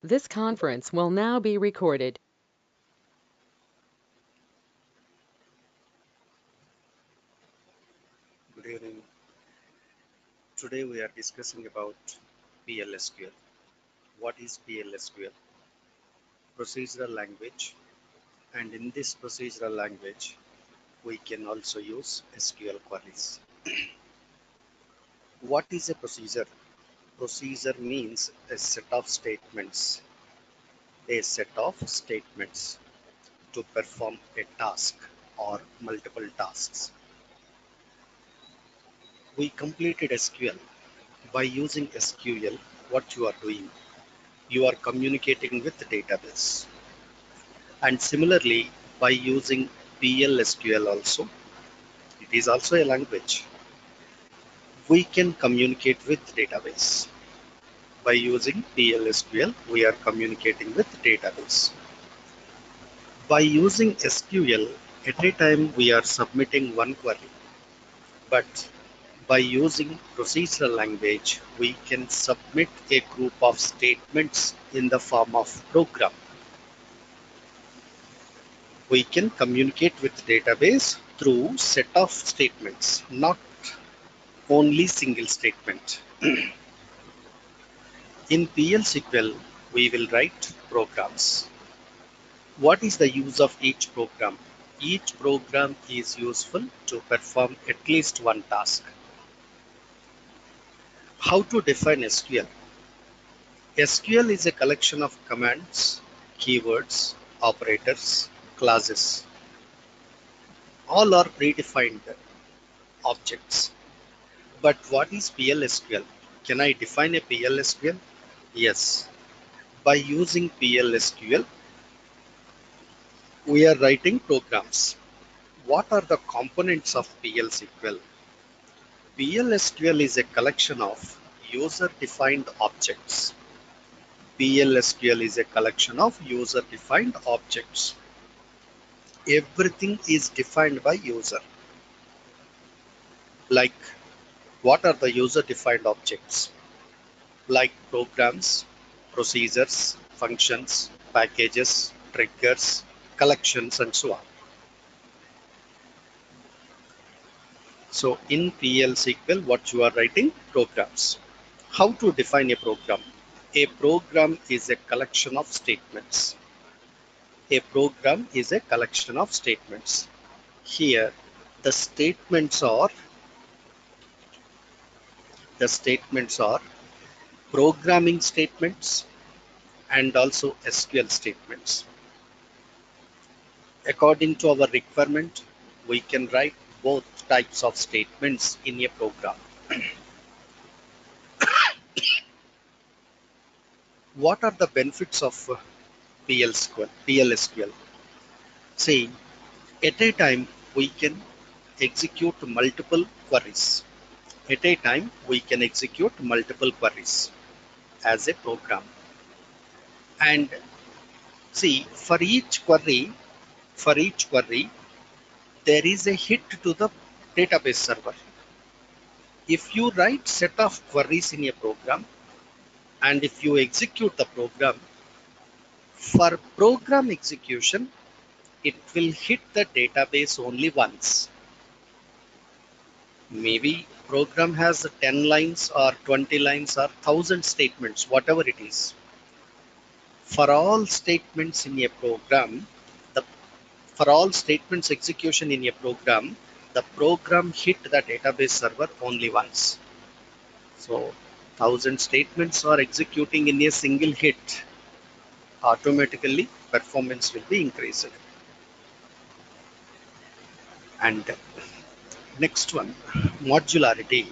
This conference will now be recorded. Good evening. Today we are discussing about PLSQL. What is PLSQL? Procedural language. And in this procedural language, we can also use SQL queries. What is a procedure? Procedure means a set of statements. A set of statements to perform a task or multiple tasks. We completed SQL. By using SQL, what you are doing? You are communicating with the database. And similarly, by using PLSQL also, it is also a language. We can communicate with database. By using PLSQL, we are communicating with database. By using SQL, at a time we are submitting one query. But by using procedural language, we can submit a group of statements in the form of program. We can communicate with database through set of statements, not only single statement. In PLSQL, we will write programs. What is the use of each program? Each program is useful to perform at least one task. How to define SQL? SQL is a collection of commands, keywords, operators, classes. All are predefined objects. But what is PLSQL? Can I define a PLSQL? Yes. By using PLSQL, we are writing programs. What are the components of PLSQL? PLSQL is a collection of user-defined objects. PLSQL is a collection of user-defined objects. Everything is defined by user. Like, what are the user-defined objects? Like programs, procedures, functions, packages, triggers, collections, and so on. So in PLSQL, what you are writing? Programs. How to define a program? A program is a collection of statements. A program is a collection of statements. Here, the statements are programming statements and also SQL statements. According to our requirement, we can write both types of statements in a program. What are the benefits of PLSQL? See, at a time we can execute multiple queries. At a time we can execute multiple queries as a program. And see, for each query, there is a hit to the database server. If you write set of queries in a program and if you execute the program, for program execution, it will hit the database only once. Maybe program has 10 lines or 20 lines or 1000 statements, whatever it is. For all statements in a program, the for all statements execution in a program, the program hit the database server only once. So 1000 statements are executing in a single hit. Automatically performance will be increased. And next one, modularity.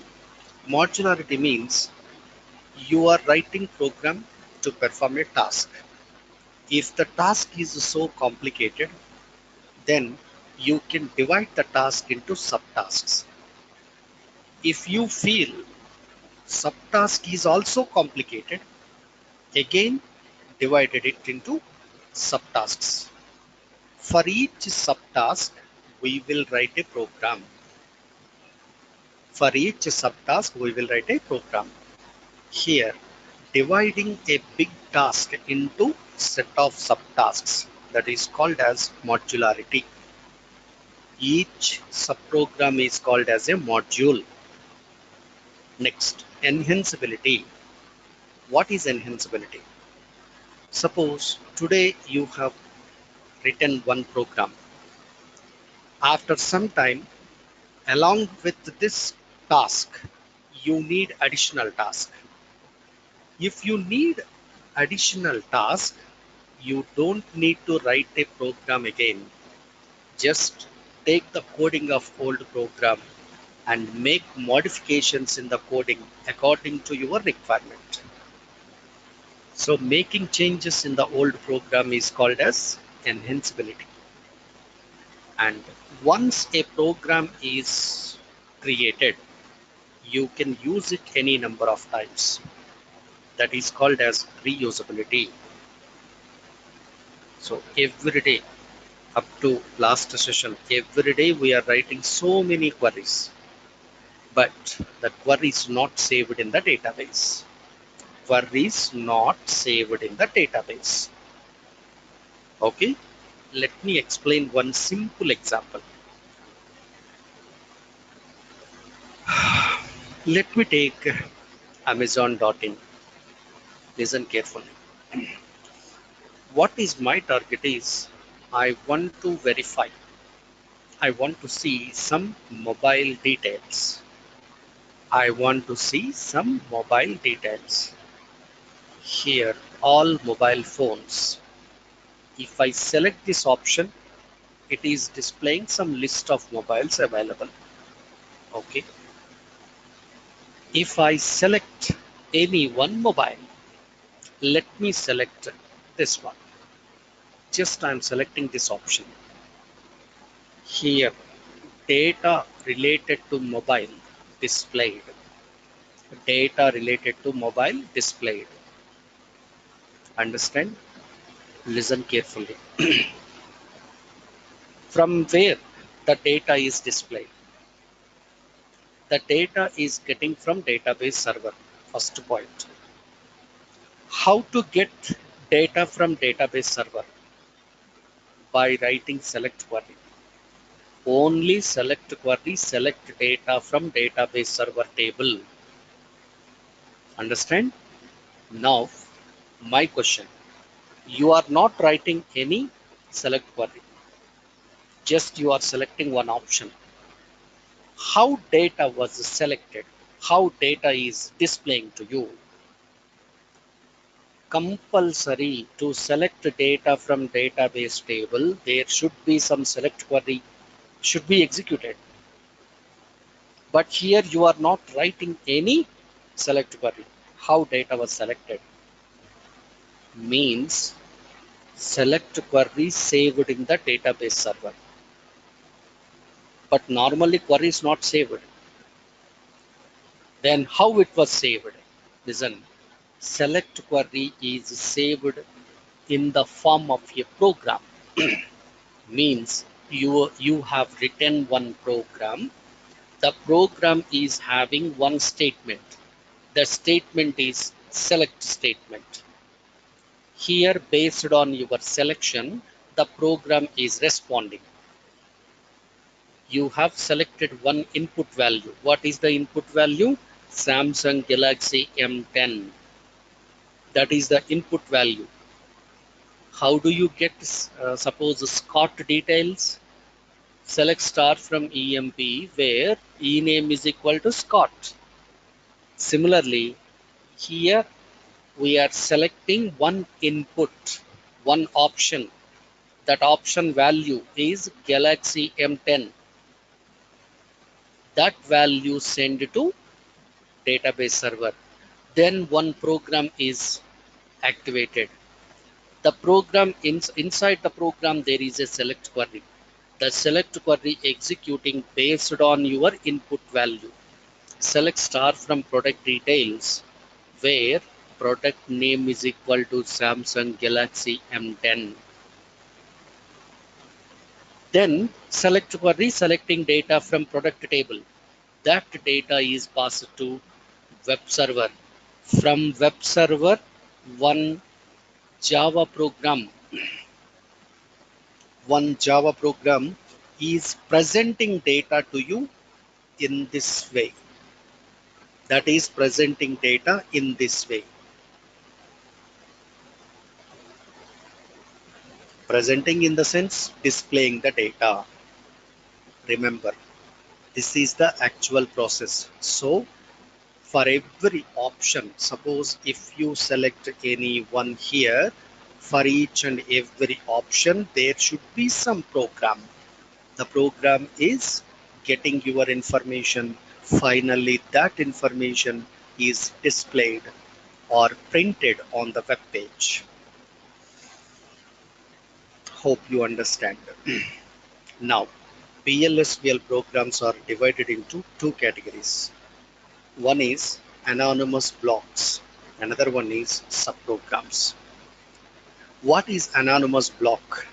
Modularity means you are writing program to perform a task. If the task is so complicated, then you can divide the task into subtasks. If you feel subtask is also complicated, again divided it into subtasks. For each subtask, we will write a program. For each subtask, we will write a program. Here, dividing a big task into set of subtasks, that is called as modularity. Each subprogram is called as a module. Next, enhanceability. What is enhanceability? Suppose today you have written one program. After some time, along with this task, you need additional task. If you need additional task, you don't need to write a program again. Just take the coding of old program and make modifications in the coding according to your requirement. So making changes in the old program is called as enhanceability. And once a program is created, you can use it any number of times. That is called as reusability. So every day, up to last session, every day we are writing so many queries, but the query is not saved in the database. Query is not saved in the database. Okay, let me explain one simple example. Let me take Amazon.in. Listen carefully. What is my target is I want to verify. I want to see some mobile details. I want to see some mobile details. Here, all mobile phones. If I select this option, it is displaying some list of mobiles available. Okay. If I select any one mobile, let me select this one. Just I am selecting this option. Here, data related to mobile displayed. Data related to mobile displayed. Understand? Listen carefully. From where the data is displayed? The data is getting from database server. First point. How to get data from database server? By writing select query. Only select query, select data from database server table. Understand? Now, my question. You are not writing any select query. Just you are selecting one option. How data was selected? How data is displaying to you? Compulsory to select data from database table, there should be some select query should be executed. But here you are not writing any select query. How data was selected? Means select query saved in the database server. But normally query is not saved. Then how it was saved? Listen, select query is saved in the form of a program. Means you have written one program. The program is having one statement. The statement is select statement. Here, based on your selection, the program is responding. You have selected one input value. What is the input value? Samsung Galaxy M10. That is the input value. How do you get, suppose, Scott details? Select star from EMP where ename is equal to Scott. Similarly, here we are selecting one input, one option. That option value is Galaxy M10. That value sent to database server. Then one program is activated. The program inside the program there is a select query. The select query executing based on your input value. Select star from product details where product name is equal to Samsung Galaxy M10. Then select query selecting data from product table. That data is passed to web server. From web server, one Java program, one Java program is presenting data to you in this way. That is presenting data in this way. Presenting in the sense displaying the data. Remember, this is the actual process. So for every option, suppose if you select any one here, for each and every option, there should be some program. The program is getting your information. Finally, that information is displayed or printed on the web page. Hope you understand. Now, PLSQL programs are divided into two categories. One is anonymous blocks, another one is subprograms. What is anonymous block?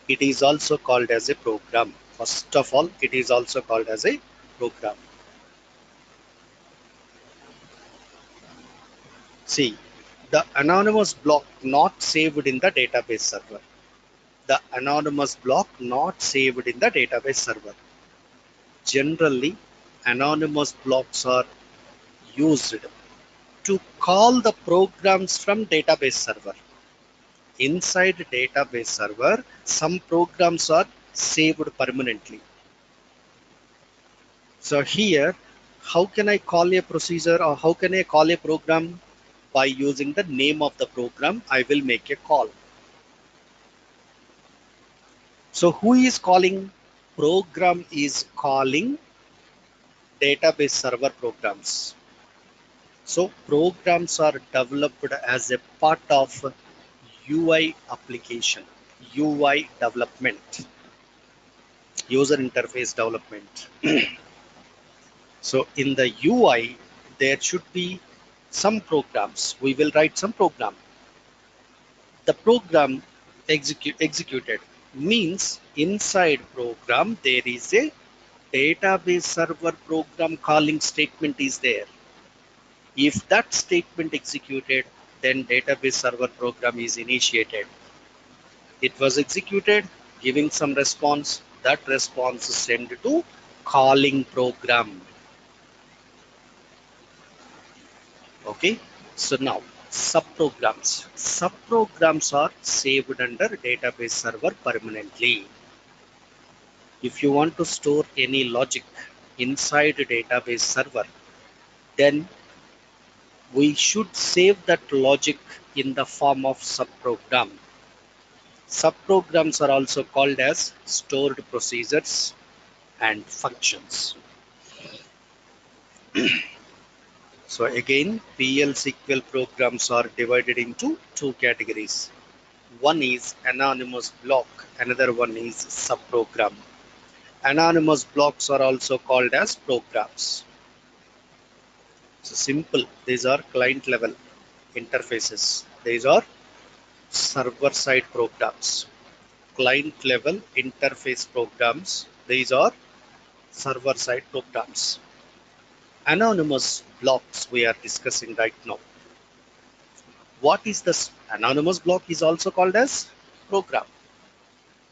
It is also called as a program. First of all, it is also called as a program. See, the anonymous block not saved in the database server. The anonymous block not saved in the database server. Generally, anonymous blocks are used to call the programs from database server. Inside database server, some programs are saved permanently. So here, how can I call a procedure or how can I call a program? By using the name of the program, I will make a call. So who is calling? Program is calling database server programs. So programs are developed as a part of UI application, UI development, user interface development. So in the UI, there should be some programs. We will write some program. The program executed means inside program there is a database server program calling statement is there. If that statement executed, then database server program is initiated. It was executed, giving some response. That response is sent to calling program. Okay. So now subprograms. Subprograms are saved under database server permanently. If you want to store any logic inside a database server, then we should save that logic in the form of subprogram. Subprograms are also called as stored procedures and functions. So again, PLSQL programs are divided into two categories. One is anonymous block, another one is subprogram. Anonymous blocks are also called as programs. So simple, these are client level interfaces. These are server side programs. Client level interface programs. These are server side programs. Anonymous blocks we are discussing right now. What is this? Anonymous block is also called as program.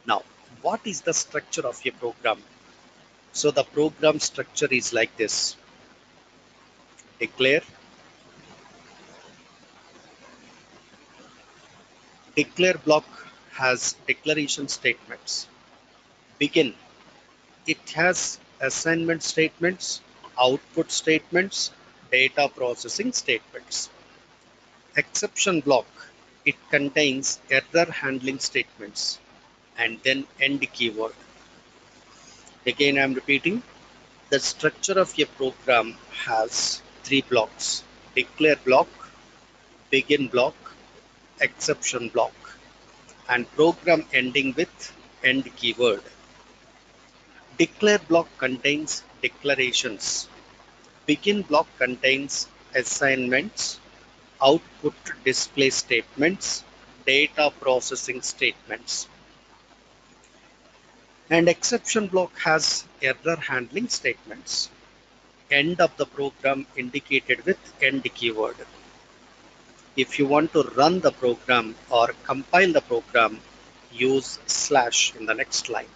Now, what is the structure of a program? So the program structure is like this. Declare. Declare block has declaration statements. Begin. It has assignment statements, output statements, data processing statements. Exception block. It contains error handling statements and then end keyword. Again, I am repeating. The structure of a program has three blocks: declare block, begin block, exception block, and program ending with end keyword. Declare block contains declarations. Begin block contains assignments, output display statements, data processing statements. And exception block has error handling statements. End of the program indicated with end keyword. If you want to run the program or compile the program, use slash in the next line.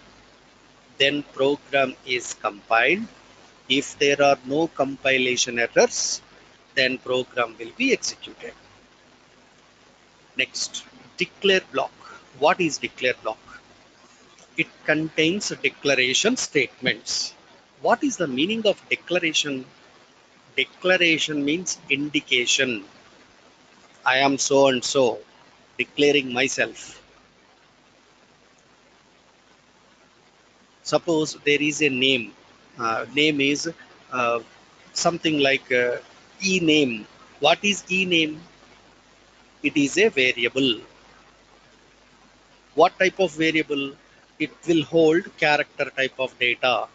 Then program is compiled. If there are no compilation errors, then program will be executed. Next, declare block. What is declare block? It contains declaration statements. What is the meaning of declaration? Declaration means indication. I am so and so, declaring myself. Suppose there is a name. Name is uh, something like e-name. What is e-name? It is a variable. What type of variable? It will hold character type of data,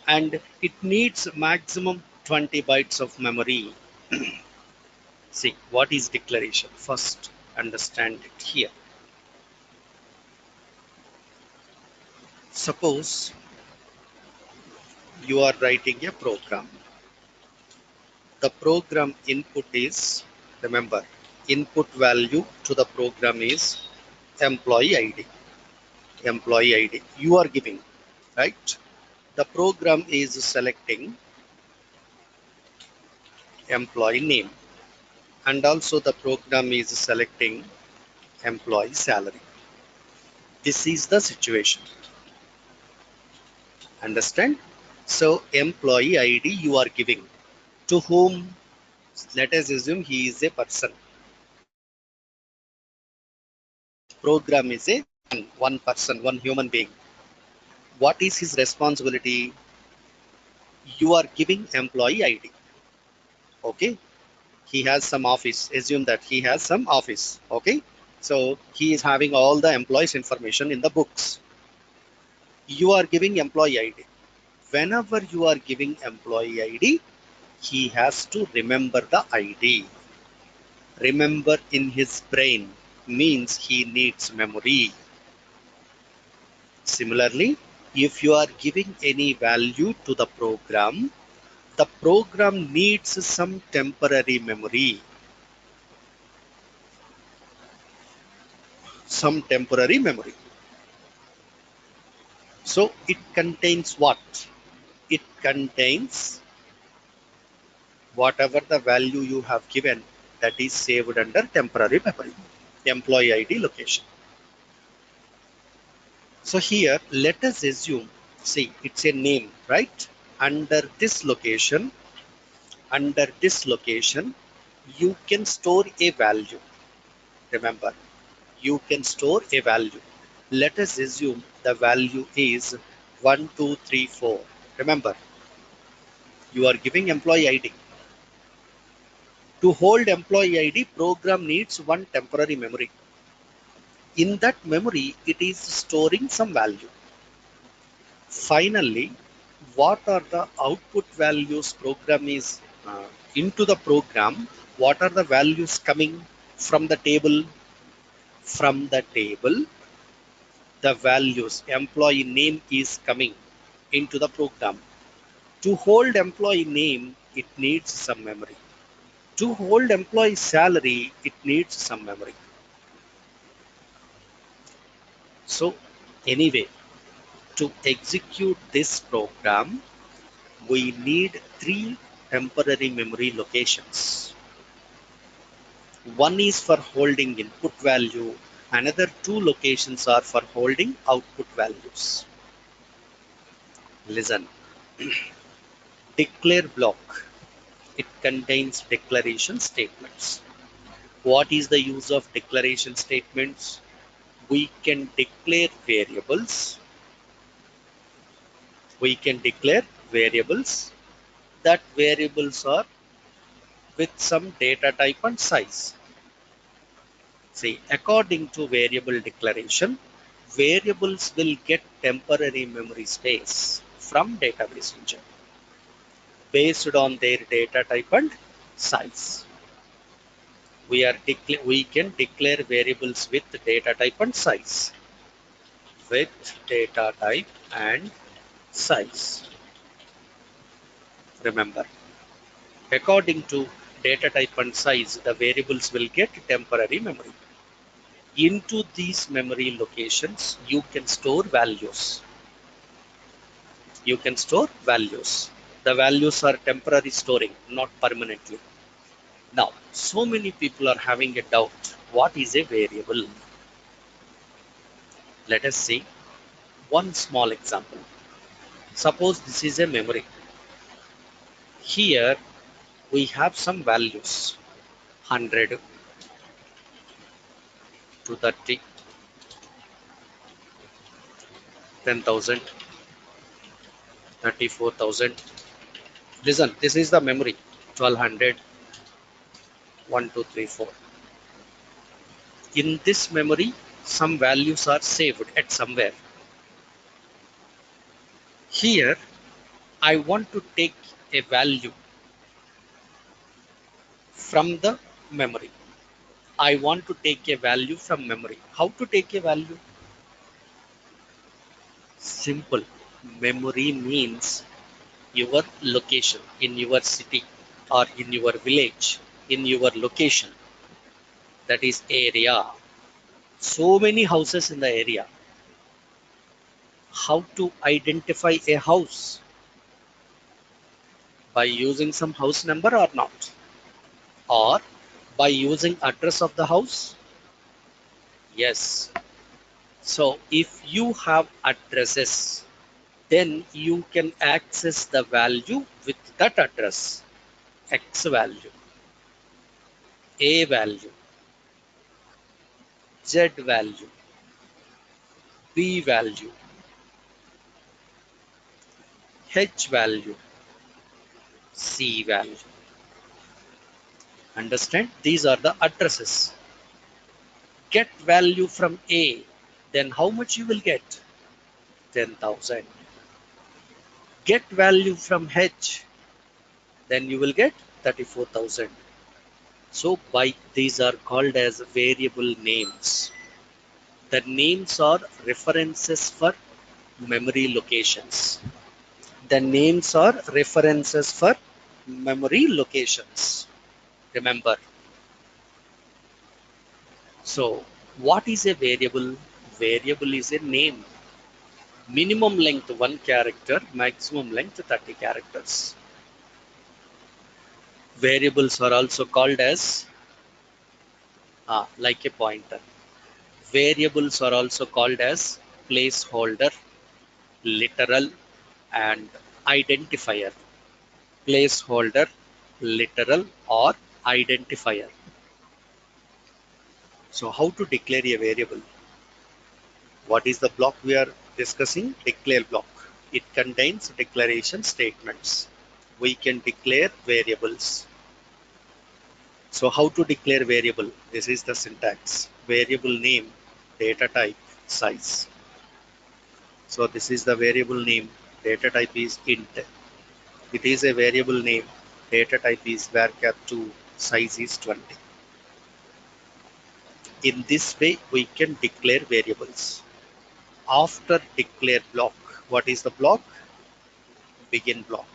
and it needs maximum 20 bytes of memory. See, what is declaration? First, understand it here. Suppose you are writing a program. The program input is, remember, input value to the program is employee ID. Employee ID you are giving, right? The program is selecting employee name, and also the program is selecting employee salary. This is the situation. Understand? So employee ID you are giving to whom? Let us assume he is a person. Program is a one person, one human being. What is his responsibility? You are giving employee ID. Okay, he has some office. Assume that he has some office. Okay, so he is having all the employees information in the books. You are giving employee ID. Whenever you are giving employee ID, he has to remember the ID. Remember in his brain means he needs memory. Similarly, if you are giving any value to the program needs some temporary memory. Some temporary memory. So it contains what? It contains whatever the value you have given, that is saved under temporary memory, employee ID location. So here, let us assume, see, it's a name, right? Under this location, you can store a value. Remember, you can store a value. Let us assume the value is 1234. Remember, you are giving employee ID. To hold employee ID, program needs one temporary memory. In that memory, it is storing some value. Finally, what are the output values program is into the program? What are the values coming from the table? From the table, the values employee name is coming into the program. To hold employee name, it needs some memory. To hold employee salary, it needs some memory. So anyway, to execute this program, we need three temporary memory locations. One is for holding input value, another two locations are for holding output values. Listen, declare block. It contains declaration statements. What is the use of declaration statements? We can declare variables. We can declare variables. That variables are with some data type and size. See, according to variable declaration, variables will get temporary memory space from database engine based on their data type and size. We can declare variables with data type and size. With data type and size. Remember, according to data type and size, the variables will get temporary memory. Into these memory locations, you can store values. You can store values. The values are temporary storing, not permanently. Now, so many people are having a doubt. What is a variable? Let us see one small example. Suppose this is a memory. Here we have some values 100 to 30, 10,000, 34,000. Listen, this is the memory 1200, 1, 2, 3, 4. In this memory, some values are saved at somewhere. Here, I want to take a value from the memory. I want to take a value from memory. How to take a value? Simple. Memory means your location in your city or in your village, in your location. That is area. So many houses in the area. How to identify a house? By using some house number or not? Or by using address of the house? Yes. So if you have addresses, then you can access the value with that address. X value, A value, Z value, B value, H value, C value. Understand? These are the addresses. Get value from A, then how much you will get? 10,000. Get value from H, then you will get 34,000. So by these are called as variable names. The names are references for memory locations. The names are references for memory locations. Remember. So what is a variable? Variable is a name. Minimum length 1 character, maximum length 30 characters. Variables are also called as like a pointer. Variables are also called as placeholder, literal, and identifier. Placeholder, literal, or identifier. So how to declare a variable? What is the block we are discussing? Declare block. It contains declaration statements. We can declare variables. So how to declare variable? This is the syntax. Variable name, data type, size. So this is the variable name. Data type is int. It is a variable name. Data type is varchar2. Size is 20. In this way, we can declare variables. After declare block, what is the block? Begin block.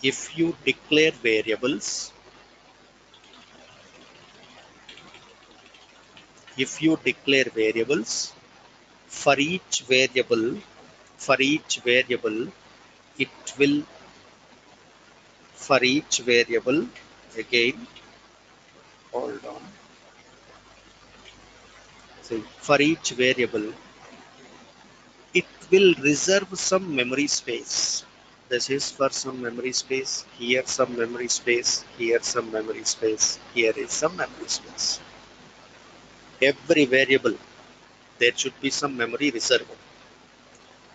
If you declare variables, for each variable, it will, for each variable, again, hold on. So for each variable, it will reserve some memory space. This is for some memory space, here some memory space, here some memory space, here is some memory space. Every variable, there should be some memory reserve.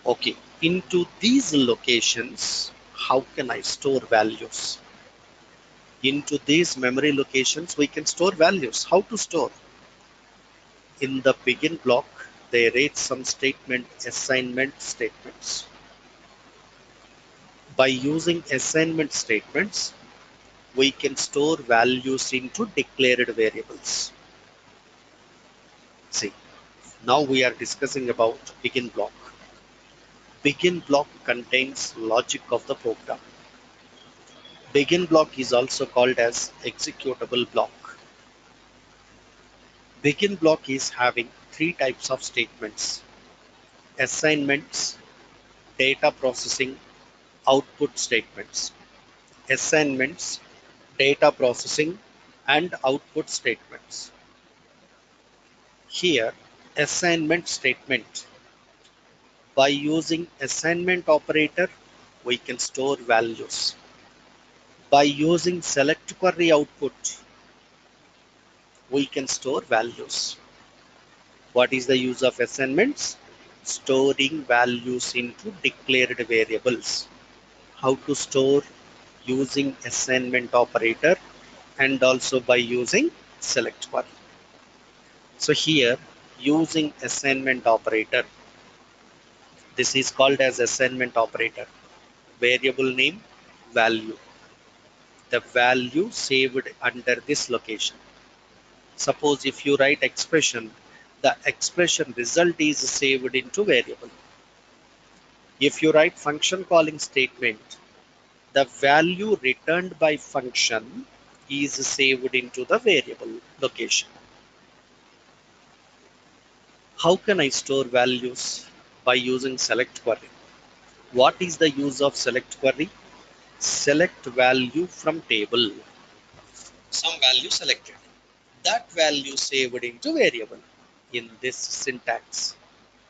Okay, into these locations, how can I store values? Into these memory locations, we can store values. How to store? In the begin block, they write some statement, assignment statements. By using assignment statements, we can store values into declared variables. See, now we are discussing about begin block. Begin block contains logic of the program. Begin block is also called as executable block. Begin block is having three types of statements: assignments, data processing, output statements. Assignments, data processing, and output statements. Here, assignment statement. By using assignment operator, we can store values. By using select query output, we can store values. What is the use of assignments? Storing values into declared variables. How to store? Using assignment operator and also by using select query. So here, using assignment operator, this is called as assignment operator. Variable name, value. The value saved under this location. Suppose if you write expression, the expression result is saved into variable. If you write function calling statement, the value returned by function is saved into the variable location. How can I store values? By using select query. What is the use of select query? Select value from table. Some value selected. That value saved into variable. In this syntax,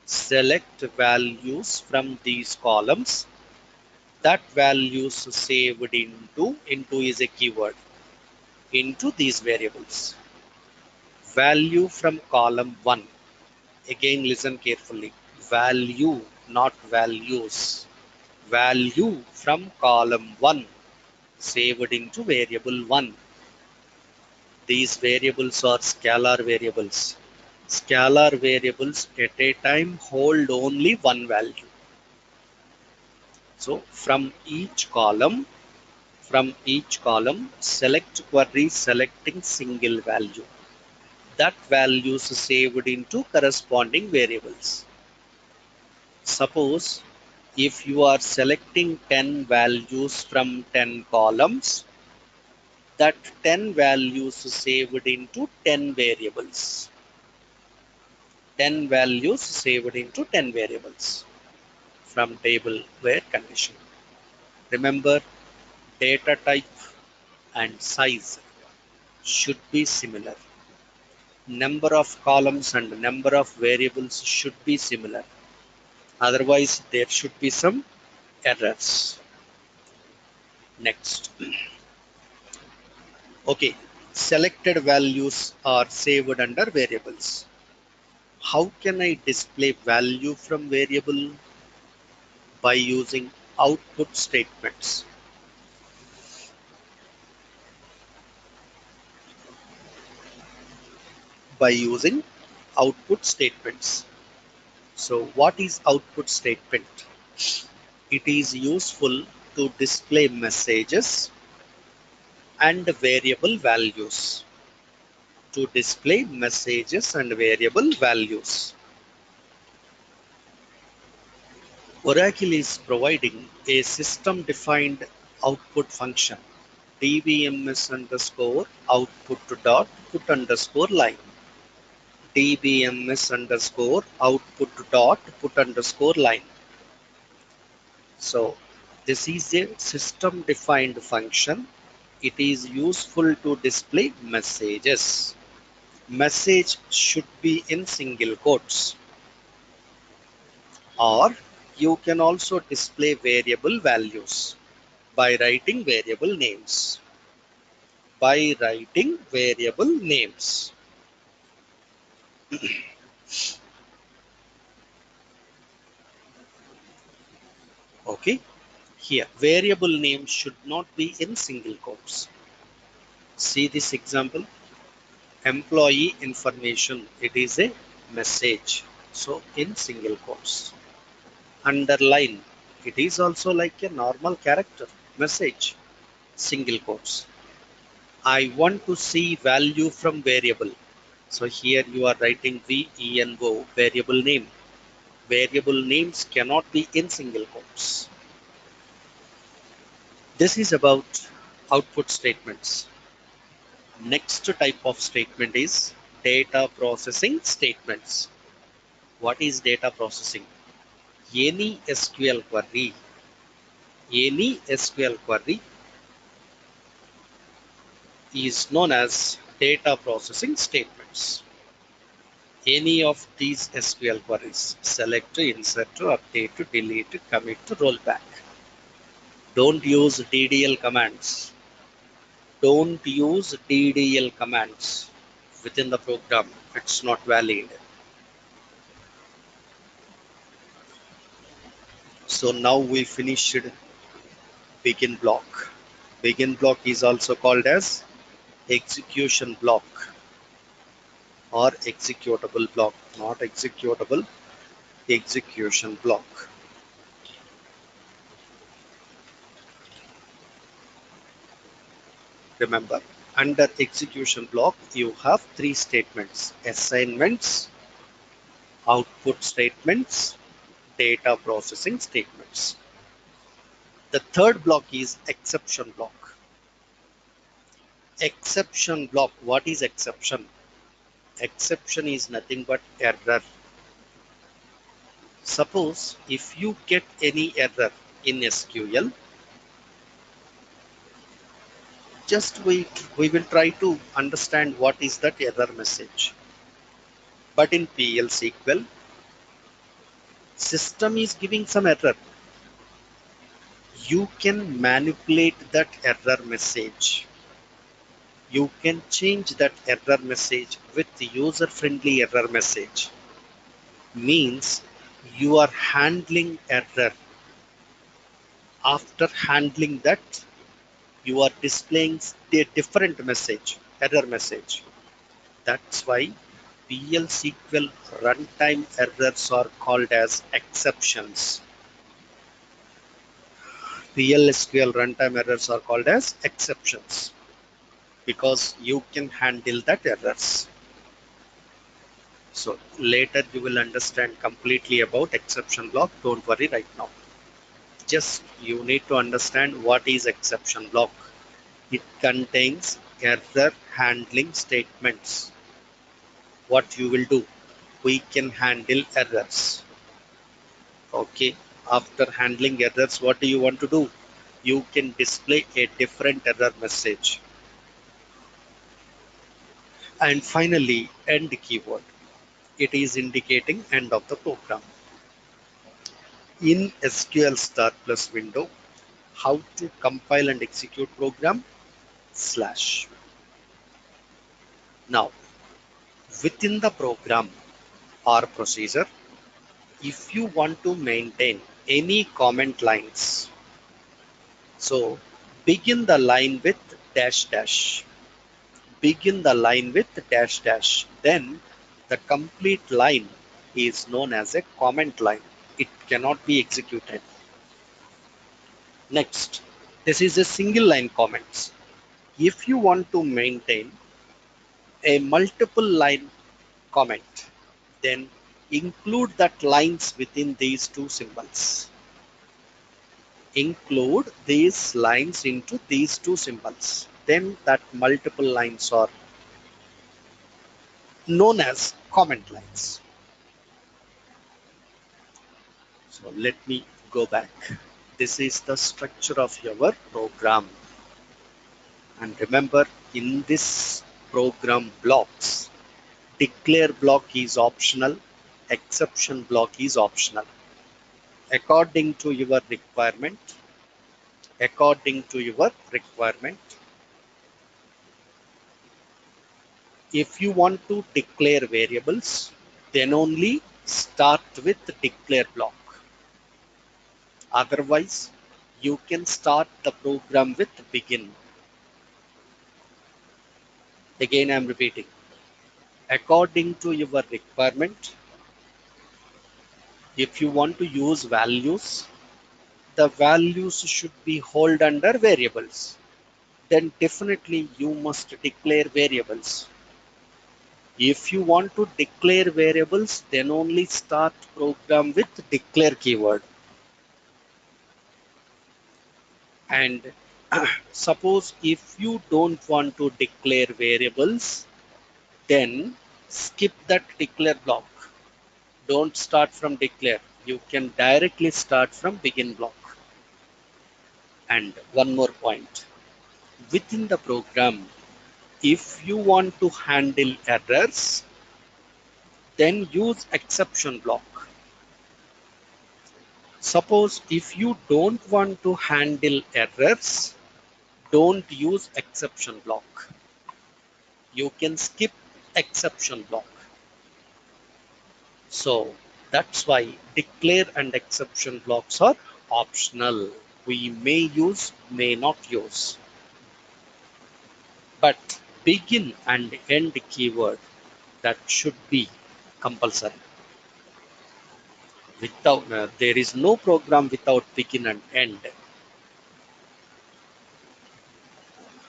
select values from these columns. That values saved into is a keyword, into these variables. Value from column 1. Again listen carefully. Value, not values. Value from column 1 saved into variable 1. These variables are scalar variables. Scalar variables at a time hold only one value. So from each column, select query selecting single value. That value is saved into corresponding variables. Suppose if you are selecting 10 values from 10 columns, that 10 values saved into 10 variables. 10 values saved into 10 variables from table where condition. Remember, data type and size should be similar. Number of columns and number of variables should be similar. Otherwise, there should be some errors. Next. Okay, selected values are saved under variables. How can I display value from variable? By using output statements. By using output statements. So what is output statement? It is useful to display messages and variable values. To display messages and variable values. Oracle is providing a system-defined output function, dbms underscore output dot put underscore line. dbms underscore output dot put underscore line. So this is a system defined function. It is useful to display messages. Message should be in single quotes. Or you can also display variable values by writing variable names. By writing variable names. Okay. Here, variable name should not be in single quotes. See this example. Employee information, it is a message. So in single quotes. Underline, it is also like a normal character, message, single quotes. I want to see value from variable. So here you are writing VENO, variable name. Variable names cannot be in single quotes. This is about output statements. Next type of statement is data processing statements. What is data processing? Any SQL query, any SQL query is known as data processing statements. Any of these SQL queries, select to, insert to, update to, delete to, commit to, rollback. Don't use DDL commands. Don't use DDL commands within the program. It's not valid. So now we finished begin block. Begin block is also called as execution block or executable block, not executable, execution block. Remember, under execution block, you have three statements: assignments, output statements, data processing statements. The third block is exception block. Exception block, what is exception? Exception is nothing but error. Suppose if you get any error in SQL, just wait, we will try to understand what is that error message. But in PLSQL, system is giving some error. You can manipulate that error message. You can change that error message with user-friendly error message. Means you are handling error. After handling that, you are displaying a different message, error message. That's why PLSQL runtime errors are called as exceptions. PLSQL runtime errors are called as exceptions because you can handle that errors. So later you will understand completely about exception block. Don't worry right now. Just you need to understand what is exception block. It contains error handling statements. What you will do? We can handle errors. Okay. After handling errors, what do you want to do? You can display a different error message. And finally, end keyword. It is indicating end of the program. In SQL Start Plus window, how to compile and execute program slash. Now, within the program or procedure, if you want to maintain any comment lines, so begin the line with dash dash. Begin the line with dash dash. Then the complete line is known as a comment line. It cannot be executed. Next, this is a single line comments. If you want to maintain a multiple line comment, then include that lines within these two symbols. Include these lines into these two symbols. Then that multiple lines are known as comment lines. So let me go back. This is the structure of your program. And remember, in this program blocks, declare block is optional, exception block is optional. According to your requirement, according to your requirement, if you want to declare variables, then only start with declare block. Otherwise, you can start the program with begin. Again, I am repeating. According to your requirement, if you want to use values, the values should be held under variables. Then definitely you must declare variables. If you want to declare variables, then only start program with declare keyword. And suppose if you don't want to declare variables, then skip that declare block. Don't start from declare. You can directly start from begin block. And one more point. Within the program, if you want to handle errors, then use exception block. Suppose if you don't want to handle errors, don't use exception block. You can skip exception block. So that's why declare and exception blocks are optional. We may use, may not use. But begin and end keyword, that should be compulsory. Without there is no program without begin and end.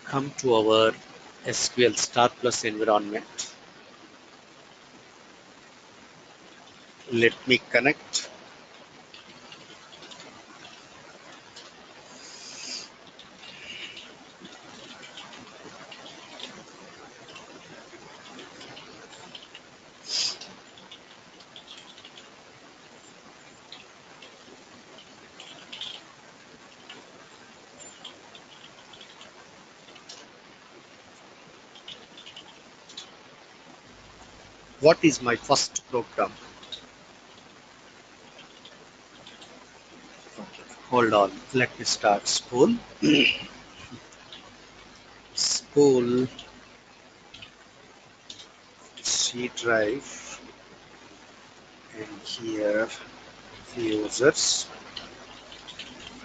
Come to our SQL Star Plus environment. Let me connect. What is my first program? Okay, hold on. Let me start spool. Spool C drive, and here users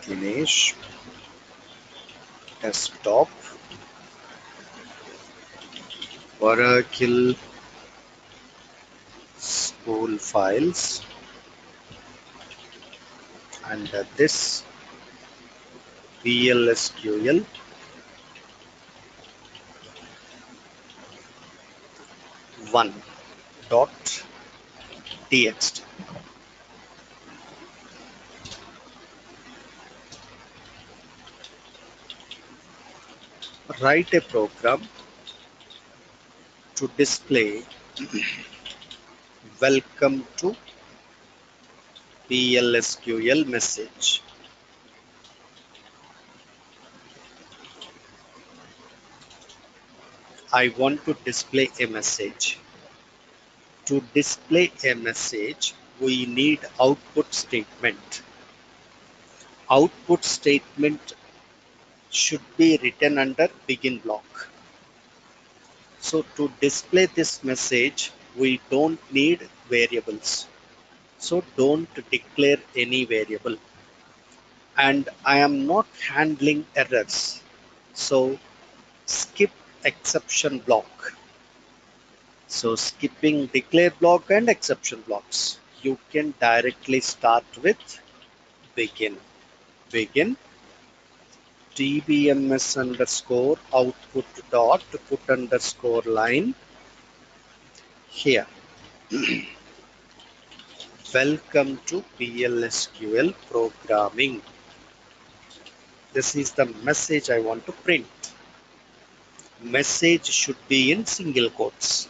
Dinesh desktop Oracle spool files, and this PLSQL 1 dot txt. Write a program to display welcome to PLSQL message. I want to display a message. To display a message, we need output statement. Output statement should be written under begin block. So to display this message, we don't need variables. So don't declare any variable. And I am not handling errors. So skip exception block. So skipping declare block and exception blocks. You can directly start with begin. Begin tbms underscore output dot put underscore line here. Welcome to PLSQL programming. This is the message I want to print. Message should be in single quotes.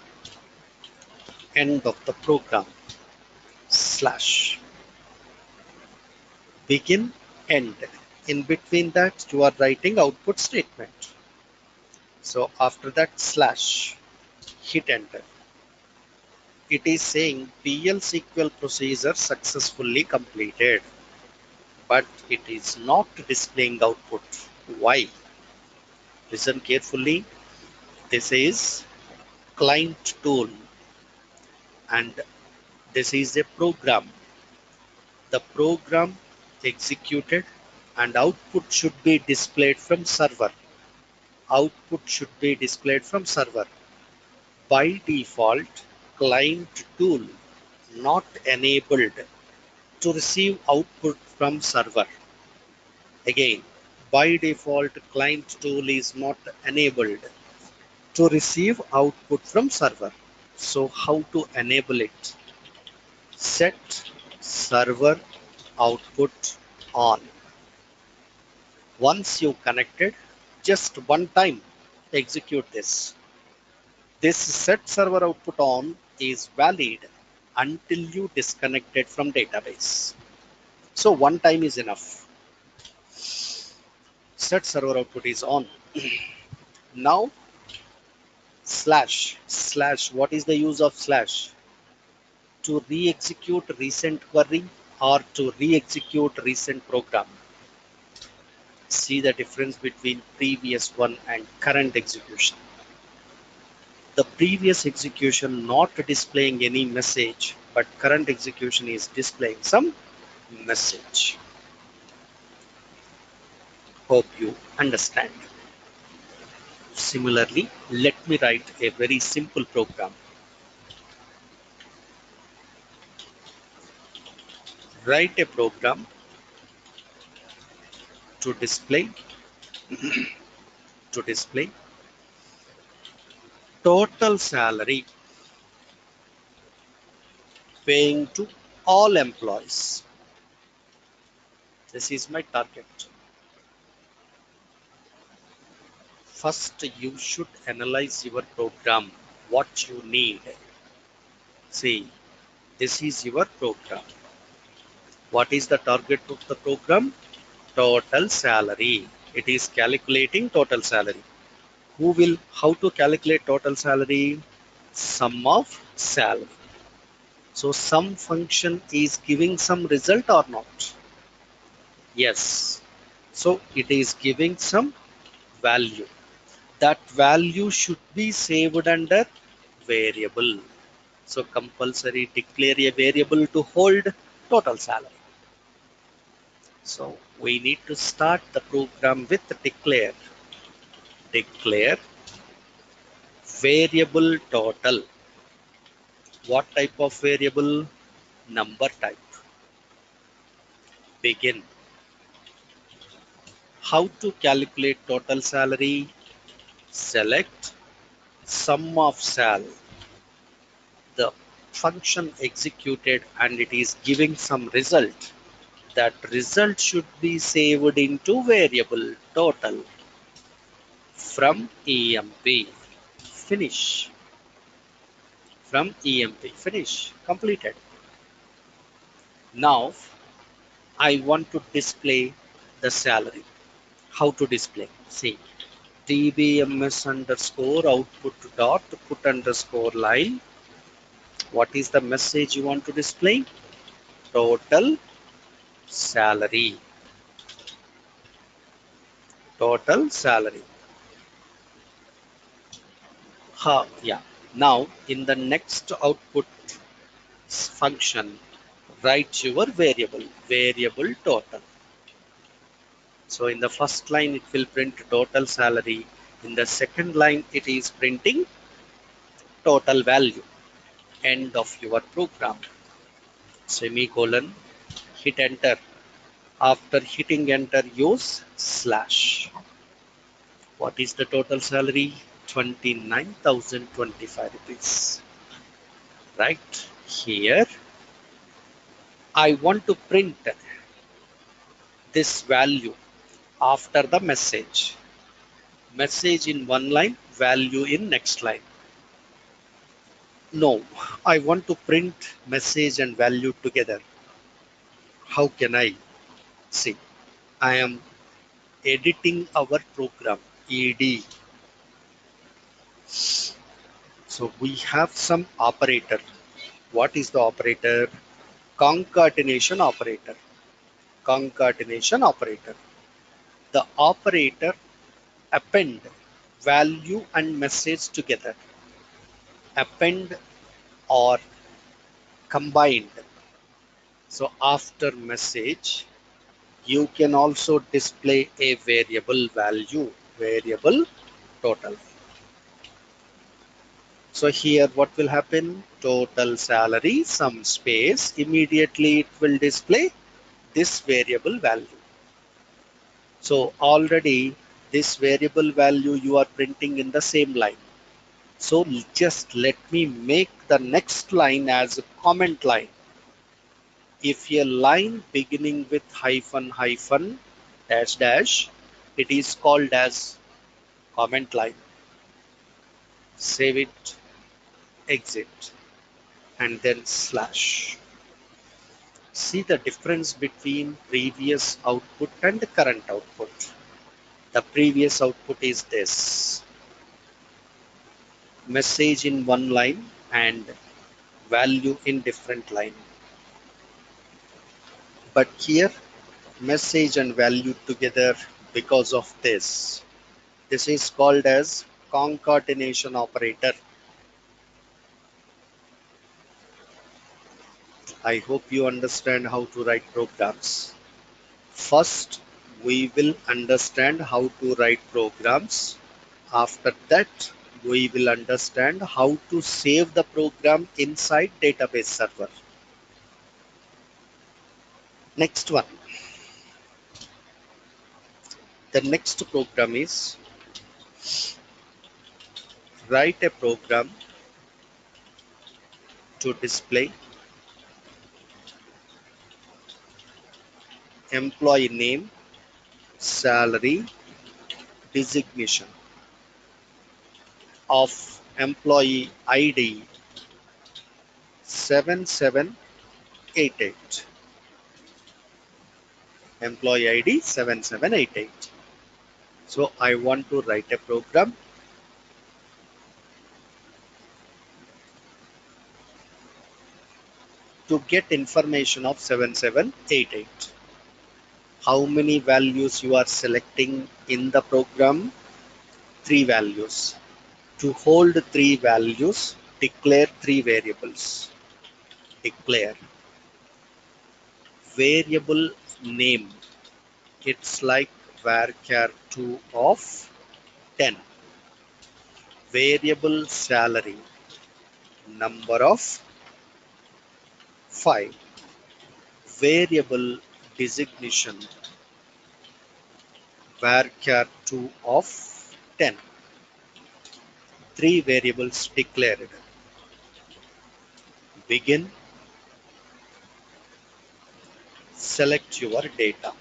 End of the program. Slash. Begin, end. In between that, you are writing output statement. So after that, slash. Hit enter. It is saying PLSQL procedure successfully completed, but it is not displaying output. Why? Listen carefully. This is client tool and this is a program. The program executed and output should be displayed from server. Output should be displayed from server. By default, client tool not enabled to receive output from server. Again, by default, client tool is not enabled to receive output from server. So how to enable it? Set server output on. Once you connected, just one time execute this. This set server output on is valid until you disconnected from database. So one time is enough. Set server output is on. Now slash, what is the use of slash? To re-execute recent query or to re-execute recent program. See the difference between previous one and current execution. The previous execution not displaying any message, but current execution is displaying some message. Hope you understand. Similarly, let me write a very simple program. Write a program to display total salary paying to all employees. This is my target. First, you should analyze your program, what you need. See, this is your program. What is the target of the program? Total salary. It is calculating total salary. How to calculate total salary? Sum of salary. So sum function is giving some result or not? Yes. So it is giving some value. That value should be saved under variable. So compulsory declare a variable to hold total salary. So we need to start the program with declare variable total. What type of variable? Number type. Begin. How to calculate total salary? Select sum of sal. The function executed and it is giving some result. That result should be saved into variable total from EMP. Finish. From EMP. Finish. Completed. Now I want to display the salary. How to display? See, dbms underscore output dot put underscore line. What is the message you want to display? Total salary. Total salary. Yeah. Now in the next output function, write your variable total. So in the first line it will print total salary. In the second line it is printing total value. End of your program. Semicolon. Hit enter. After hitting enter, use slash. What is the total salary? 29,025 rupees. Right here, I want to print this value after the message. Message in one line, value in next line. No, I want to print message and value together. How can I? See, I am editing our program, ED. So we have some operator. What is the operator? Concatenation operator. Concatenation operator. The operator append value and message together. Append or combined. So after message, you can also display a variable value, variable total. So here what will happen? Total salary, some space, immediately it will display this variable value. So already this variable value you are printing in the same line. So just let me make the next line as a comment line. If a line beginning with hyphen hyphen dash dash, it is called as comment line. Save it, exit, and then slash. See the difference between previous output and current output. The previous output is this: message in one line and value in different line. But here, message and value together because of this. This is called as concatenation operator. I hope you understand how to write programs. First, we will understand how to write programs. After that, we will understand how to save the program inside database server. Next one. The next program is write a program to display employee name, salary, designation of employee ID 7788. Employee ID 7788. So I want to write a program to get information of 7788. How many values you are selecting in the program? 3 values. To hold 3 values, declare 3 variables. Declare variable name. It's like varchar2 of 10. Variable salary, number of 5. Variable designation, varchar2 of 10. 3 variables declared. Begin. Select your data.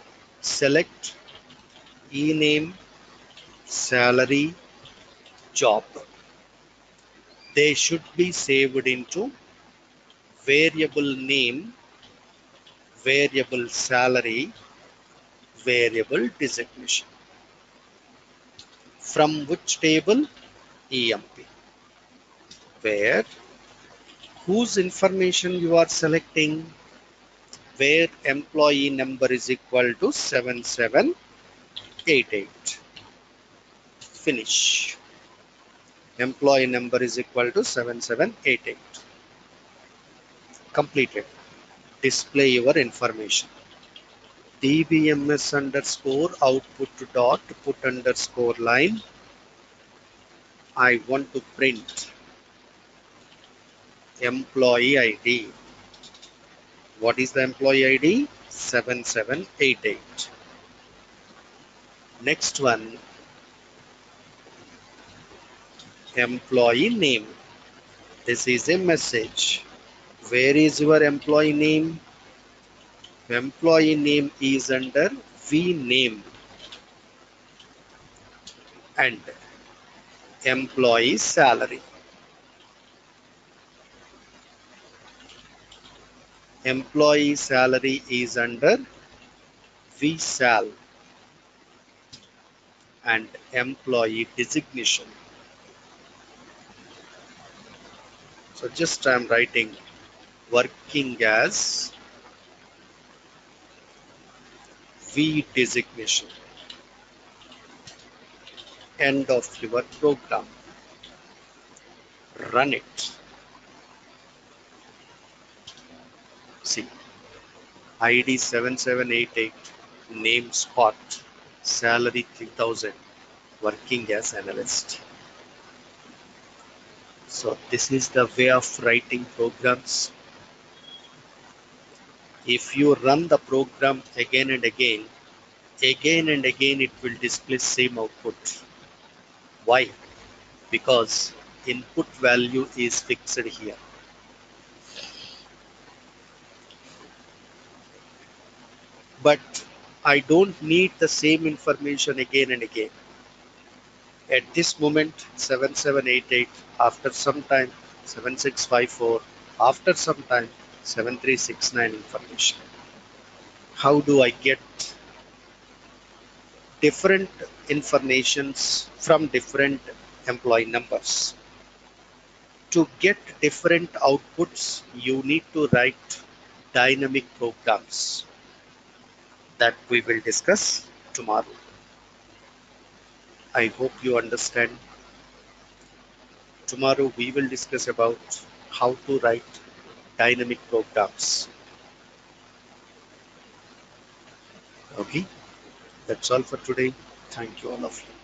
Select e-name, salary, job. They should be saved into variable name, variable salary, variable designation. From which table? EMP. Where? Whose information you are selecting? Where employee number is equal to 7788. Finish. Employee number is equal to 7788. Completed. Display your information. dbms underscore output dot put underscore line. I want to print employee ID. What is the employee ID? 7788. Next one, employee name. This is a message. Where is your employee name? Employee name is under vName and employee salary. Employee salary is under vSal and employee designation. So just I am writing working as V designation. End of your program. Run it. See, ID 7788, name Scott, salary 3000, working as analyst. So this is the way of writing programs. If you run the program again and again it will display same output. Why? Because input value is fixed here. But I don't need the same information again and again. At this moment, 7788, after some time, 7654, after some time, 7369 information. How do I get different informations from different employee numbers? To get different outputs, you need to write dynamic programs that we will discuss tomorrow. I hope you understand. Tomorrow we will discuss about how to write dynamic programs. Okay, that's all for today. Thank you all of you.